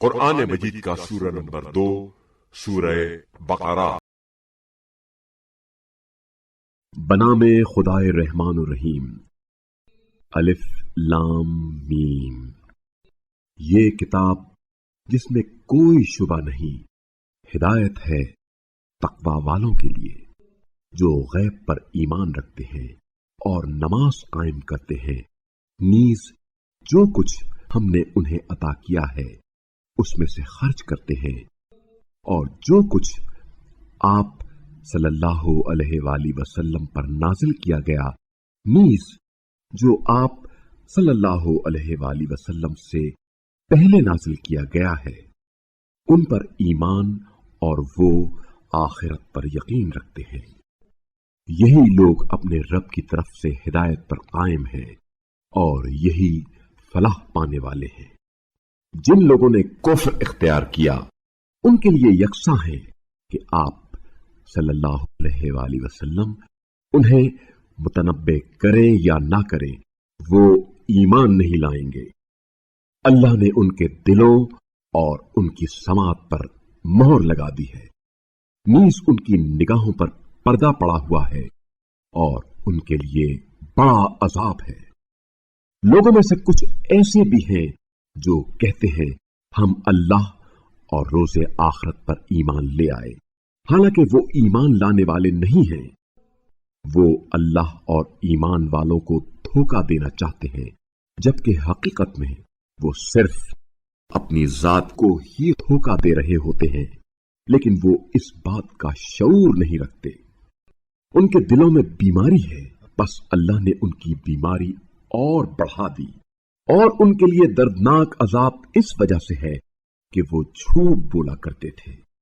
قرآن مجید کا سورہ نمبر 2 سورہ بقرہ۔ بنام خدائے رحمان الرحیم۔ الف لام میم۔ یہ کتاب جس میں کوئی شبہ نہیں، ہدایت ہے تقوی والوں کے لیے جو غیب پر ایمان رکھتے ہیں اور نماز قائم کرتے ہیں، نیز جو کچھ ہم نے انہیں عطا کیا ہے اس میں سے خرچ کرتے ہیں، اور جو کچھ آپ صلی اللہ علیہ وآلہ وسلم پر نازل کیا گیا، نیز جو آپ صلی اللہ علیہ وآلہ وسلم سے پہلے نازل کیا گیا ہے، ان پر ایمان اور وہ آخرت پر یقین رکھتے ہیں۔ یہی لوگ اپنے رب کی طرف سے ہدایت پر قائم ہیں اور یہی فلاح پانے والے ہیں۔ جن لوگوں نے کفر اختیار کیا ان کے لیے یکساں ہے کہ آپ صلی اللہ علیہ وآلہ وسلم انہیں متنبہ کریں یا نہ کریں، وہ ایمان نہیں لائیں گے۔ اللہ نے ان کے دلوں اور ان کی سماعت پر مہر لگا دی ہے، نیز ان کی نگاہوں پر پردہ پڑا ہوا ہے اور ان کے لیے بڑا عذاب ہے۔ لوگوں میں سے کچھ ایسے بھی ہیں جو کہتے ہیں ہم اللہ اور روز آخرت پر ایمان لے آئے، حالانکہ وہ ایمان لانے والے نہیں ہیں۔ وہ اللہ اور ایمان والوں کو دھوکہ دینا چاہتے ہیں، جبکہ حقیقت میں وہ صرف اپنی ذات کو ہی دھوکہ دے رہے ہوتے ہیں، لیکن وہ اس بات کا شعور نہیں رکھتے۔ ان کے دلوں میں بیماری ہے، بس اللہ نے ان کی بیماری اور بڑھا دی، اور ان کے لیے دردناک عذاب اس وجہ سے ہے کہ وہ جھوٹ بولا کرتے تھے۔